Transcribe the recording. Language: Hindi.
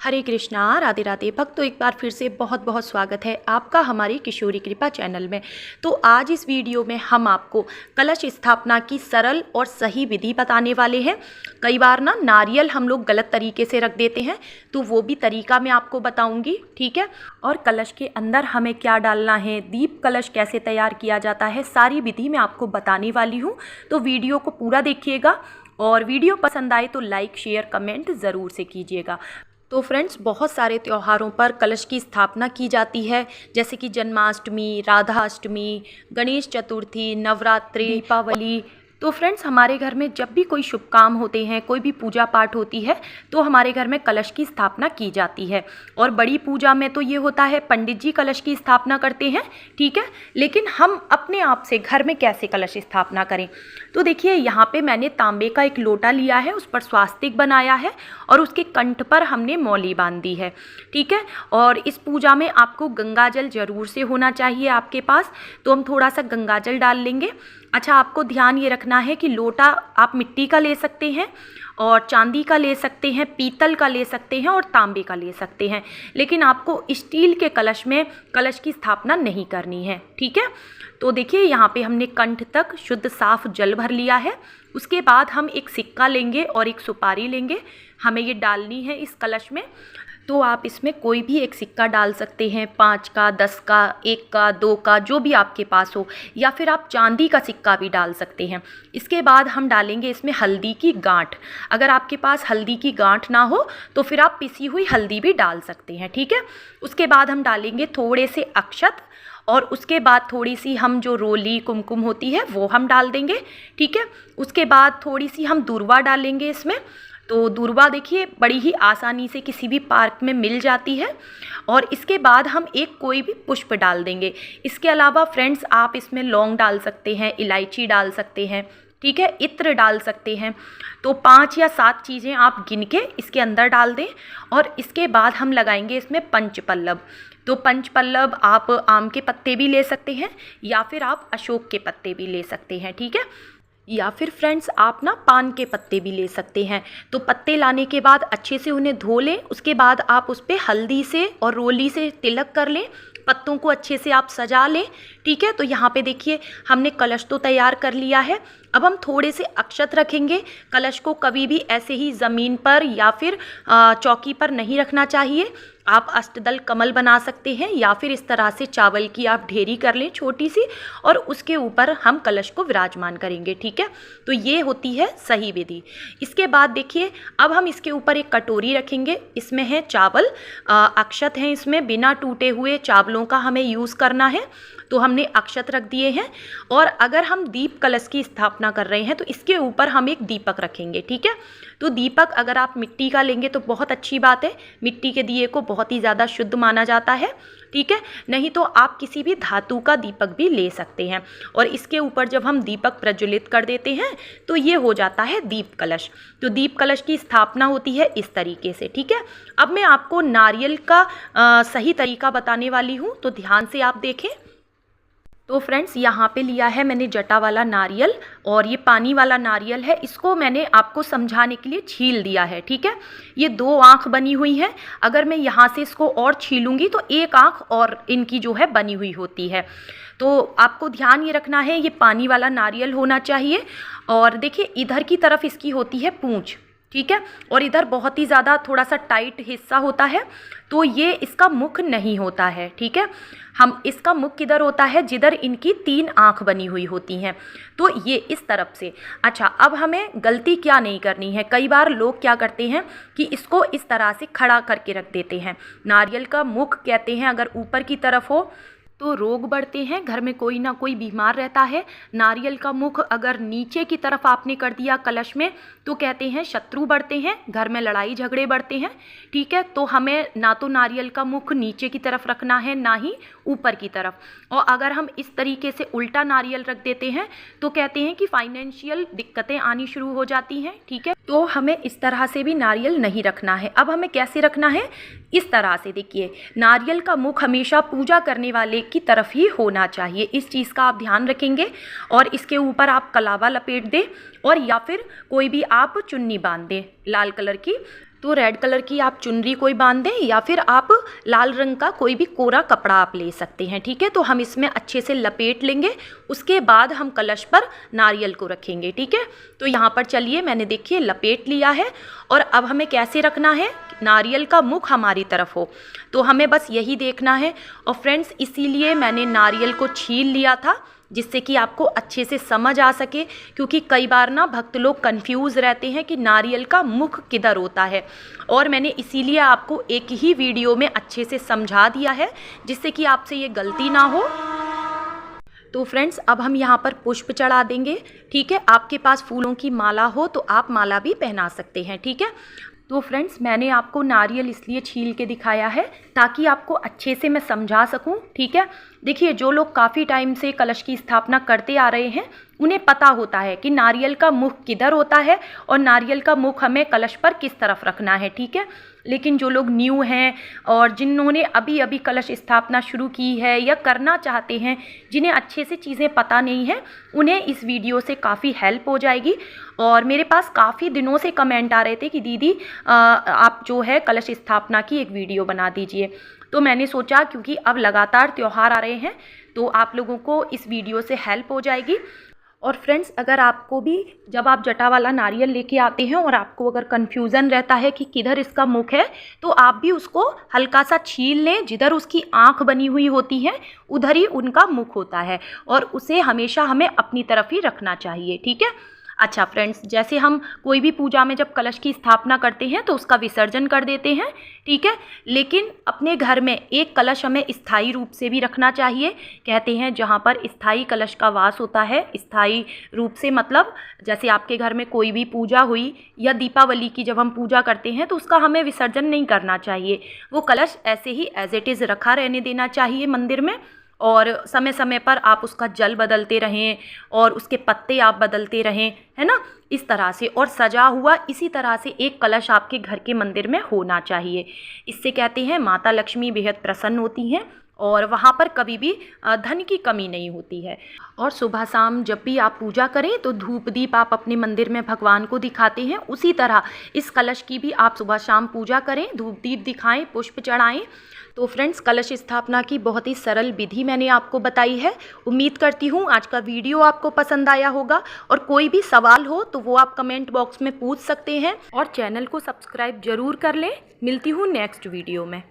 हरे कृष्णा, राधे राधे भक्त। तो एक बार फिर से बहुत बहुत स्वागत है आपका हमारी किशोरी कृपा चैनल में। तो आज इस वीडियो में हम आपको कलश स्थापना की सरल और सही विधि बताने वाले हैं। कई बार ना नारियल हम लोग गलत तरीके से रख देते हैं, तो वो भी तरीका मैं आपको बताऊंगी, ठीक है। और कलश के अंदर हमें क्या डालना है, दीप कलश कैसे तैयार किया जाता है, सारी विधि मैं आपको बताने वाली हूँ। तो वीडियो को पूरा देखिएगा और वीडियो पसंद आए तो लाइक शेयर कमेंट ज़रूर से कीजिएगा। तो फ्रेंड्स, बहुत सारे त्योहारों पर कलश की स्थापना की जाती है, जैसे कि जन्माष्टमी, राधाष्टमी, गणेश चतुर्थी, नवरात्रि, दीपावली। तो फ्रेंड्स, हमारे घर में जब भी कोई शुभ काम होते हैं, कोई भी पूजा पाठ होती है, तो हमारे घर में कलश की स्थापना की जाती है। और बड़ी पूजा में तो ये होता है पंडित जी कलश की स्थापना करते हैं, ठीक है। लेकिन हम अपने आप से घर में कैसे कलश स्थापना करें, तो देखिए यहाँ पे मैंने तांबे का एक लोटा लिया है, उस पर स्वास्तिक बनाया है और उसके कंठ पर हमने मौली बांध दी है, ठीक है। और इस पूजा में आपको गंगा जल जरूर से होना चाहिए आपके पास, तो हम थोड़ा सा गंगा जल डाल लेंगे। अच्छा, आपको ध्यान ये रखना है कि लोटा आप मिट्टी का ले सकते हैं और चांदी का ले सकते हैं, पीतल का ले सकते हैं और तांबे का ले सकते हैं, लेकिन आपको स्टील के कलश में कलश की स्थापना नहीं करनी है, ठीक है। तो देखिए यहाँ पे हमने कंठ तक शुद्ध साफ जल भर लिया है। उसके बाद हम एक सिक्का लेंगे और एक सुपारी लेंगे, हमें ये डालनी है इस कलश में। तो आप इसमें कोई भी एक सिक्का डाल सकते हैं, 5 का, 10 का, 1 का, 2 का, जो भी आपके पास हो, या फिर आप चांदी का सिक्का भी डाल सकते हैं। इसके बाद हम डालेंगे इसमें हल्दी की गांठ। अगर आपके पास हल्दी की गांठ ना हो तो फिर आप पिसी हुई हल्दी भी डाल सकते हैं, ठीक है। उसके बाद हम डालेंगे थोड़े से अक्षत और उसके बाद थोड़ी सी हम जो रोली कुमकुम होती है वो हम डाल देंगे, ठीक है। उसके बाद थोड़ी सी हम दूर्वा डालेंगे इसमें। तो दूर्वा देखिए बड़ी ही आसानी से किसी भी पार्क में मिल जाती है। और इसके बाद हम एक कोई भी पुष्प डाल देंगे। इसके अलावा फ्रेंड्स, आप इसमें लौंग डाल सकते हैं, इलायची डाल सकते हैं, ठीक है, इत्र डाल सकते हैं। तो 5 या 7 चीज़ें आप गिन के इसके अंदर डाल दें। और इसके बाद हम लगाएंगे इसमें पंचपल्लव। तो पंचपल्लव आप आम के पत्ते भी ले सकते हैं या फिर आप अशोक के पत्ते भी ले सकते हैं, ठीक है। या फिर फ्रेंड्स, आप ना पान के पत्ते भी ले सकते हैं। तो पत्ते लाने के बाद अच्छे से उन्हें धो लें। उसके बाद आप उस पर हल्दी से और रोली से तिलक कर लें, पत्तों को अच्छे से आप सजा लें, ठीक है। तो यहाँ पे देखिए हमने कलश तो तैयार कर लिया है। अब हम थोड़े से अक्षत रखेंगे। कलश को कभी भी ऐसे ही ज़मीन पर या फिर चौकी पर नहीं रखना चाहिए। आप अष्टदल कमल बना सकते हैं या फिर इस तरह से चावल की आप ढेरी कर लें छोटी सी, और उसके ऊपर हम कलश को विराजमान करेंगे, ठीक है। तो ये होती है सही विधि। इसके बाद देखिए अब हम इसके ऊपर एक कटोरी रखेंगे, इसमें है चावल, अक्षत हैं इसमें, बिना टूटे हुए चावलों का हमें यूज़ करना है। तो हमने अक्षत रख दिए हैं। और अगर हम दीप कलश की स्थापना कर रहे हैं तो इसके ऊपर हम एक दीपक रखेंगे, ठीक है। तो दीपक अगर आप मिट्टी का लेंगे तो बहुत अच्छी बात है, मिट्टी के दिए को बहुत ही ज़्यादा शुद्ध माना जाता है, ठीक है। नहीं तो आप किसी भी धातु का दीपक भी ले सकते हैं। और इसके ऊपर जब हम दीपक प्रज्वलित कर देते हैं तो ये हो जाता है दीप कलश। तो दीप कलश की स्थापना होती है इस तरीके से, ठीक है। अब मैं आपको नारियल का सही तरीका बताने वाली हूँ, तो ध्यान से आप देखें। तो फ्रेंड्स, यहाँ पे लिया है मैंने जटा वाला नारियल और ये पानी वाला नारियल है। इसको मैंने आपको समझाने के लिए छील दिया है, ठीक है। ये 2 आँख बनी हुई है। अगर मैं यहाँ से इसको और छीलूंगी तो 1 आँख और इनकी जो है बनी हुई होती है। तो आपको ध्यान ये रखना है, ये पानी वाला नारियल होना चाहिए। और देखिए इधर की तरफ इसकी होती है पूँछ, ठीक है, और इधर बहुत ही ज़्यादा थोड़ा सा टाइट हिस्सा होता है। तो ये इसका मुख नहीं होता है, ठीक है। हम इसका मुख किधर होता है, जिधर इनकी 3 आँख बनी हुई होती हैं। तो ये इस तरफ से। अच्छा, अब हमें गलती क्या नहीं करनी है। कई बार लोग क्या करते हैं कि इसको इस तरह से खड़ा करके रख देते हैं। नारियल का मुख कहते हैं अगर ऊपर की तरफ हो तो रोग बढ़ते हैं, घर में कोई ना कोई बीमार रहता है। नारियल का मुख अगर नीचे की तरफ आपने कर दिया कलश में तो कहते हैं शत्रु बढ़ते हैं, घर में लड़ाई झगड़े बढ़ते हैं, ठीक है। तो हमें ना तो नारियल का मुख नीचे की तरफ रखना है, ना ही ऊपर की तरफ। और अगर हम इस तरीके से उल्टा नारियल रख देते हैं तो कहते हैं कि फाइनेंशियल दिक्कतें आनी शुरू हो जाती हैं, ठीक है। तो हमें इस तरह से भी नारियल नहीं रखना है। अब हमें कैसे रखना है, इस तरह से। देखिए नारियल का मुख हमेशा पूजा करने वाले की तरफ ही होना चाहिए, इस चीज़ का आप ध्यान रखेंगे। और इसके ऊपर आप कलावा लपेट दें और या फिर कोई भी आप चुन्नी बांध दें लाल कलर की। तो रेड कलर की आप चुनरी कोई बांध दें या फिर आप लाल रंग का कोई भी कोरा कपड़ा आप ले सकते हैं। ठीक है, तो हम इसमें अच्छे से लपेट लेंगे, उसके बाद हम कलश पर नारियल को रखेंगे। ठीक है, तो यहाँ पर चलिए मैंने देखिए लपेट लिया है। और अब हमें कैसे रखना है, नारियल का मुख हमारी तरफ हो, तो हमें बस यही देखना है। और फ्रेंड्स, इसीलिए मैंने नारियल को छील लिया था, जिससे कि आपको अच्छे से समझ आ सके, क्योंकि कई बार ना भक्त लोग कंफ्यूज रहते हैं कि नारियल का मुख किधर होता है। और मैंने इसीलिए आपको एक ही वीडियो में अच्छे से समझा दिया है, जिससे कि आपसे ये गलती ना हो। तो फ्रेंड्स, अब हम यहाँ पर पुष्प चढ़ा देंगे। ठीक है, आपके पास फूलों की माला हो तो आप माला भी पहना सकते हैं। ठीक है, तो फ्रेंड्स, मैंने आपको नारियल इसलिए छील के दिखाया है ताकि आपको अच्छे से मैं समझा सकूं। ठीक है, देखिए जो लोग काफ़ी टाइम से कलश की स्थापना करते आ रहे हैं, उन्हें पता होता है कि नारियल का मुख किधर होता है और नारियल का मुख हमें कलश पर किस तरफ रखना है। ठीक है, लेकिन जो लोग न्यू हैं और जिन्होंने अभी अभी कलश स्थापना शुरू की है या करना चाहते हैं, जिन्हें अच्छे से चीज़ें पता नहीं हैं, उन्हें इस वीडियो से काफ़ी हेल्प हो जाएगी। और मेरे पास काफ़ी दिनों से कमेंट आ रहे थे कि दीदी आप जो है कलश स्थापना की एक वीडियो बना दीजिए। तो मैंने सोचा क्योंकि अब लगातार त्यौहार आ रहे हैं तो आप लोगों को इस वीडियो से हेल्प हो जाएगी। और फ्रेंड्स, अगर आपको भी जब आप जटा वाला नारियल लेके आते हैं और आपको अगर कन्फ्यूज़न रहता है कि किधर इसका मुख है, तो आप भी उसको हल्का सा छील लें। जिधर उसकी आँख बनी हुई होती है उधर ही उनका मुख होता है, और उसे हमेशा हमें अपनी तरफ ही रखना चाहिए। ठीक है, अच्छा फ्रेंड्स, जैसे हम कोई भी पूजा में जब कलश की स्थापना करते हैं तो उसका विसर्जन कर देते हैं। ठीक है, लेकिन अपने घर में एक कलश हमें स्थायी रूप से भी रखना चाहिए। कहते हैं जहाँ पर स्थायी कलश का वास होता है, स्थायी रूप से मतलब जैसे आपके घर में कोई भी पूजा हुई या दीपावली की जब हम पूजा करते हैं तो उसका हमें विसर्जन नहीं करना चाहिए। वो कलश ऐसे ही एज इट इज़ रखा रहने देना चाहिए मंदिर में, और समय समय पर आप उसका जल बदलते रहें और उसके पत्ते आप बदलते रहें, है ना, इस तरह से। और सजा हुआ इसी तरह से एक कलश आपके घर के मंदिर में होना चाहिए। इससे कहते हैं माता लक्ष्मी बेहद प्रसन्न होती हैं और वहाँ पर कभी भी धन की कमी नहीं होती है। और सुबह शाम जब भी आप पूजा करें तो धूप दीप आप अपने मंदिर में भगवान को दिखाते हैं, उसी तरह इस कलश की भी आप सुबह शाम पूजा करें, धूप दीप दिखाएं, पुष्प चढ़ाएं। तो फ्रेंड्स, कलश स्थापना की बहुत ही सरल विधि मैंने आपको बताई है। उम्मीद करती हूँ आज का वीडियो आपको पसंद आया होगा, और कोई भी सवाल हो तो वो आप कमेंट बॉक्स में पूछ सकते हैं, और चैनल को सब्सक्राइब जरूर कर लें। मिलती हूँ नेक्स्ट वीडियो में।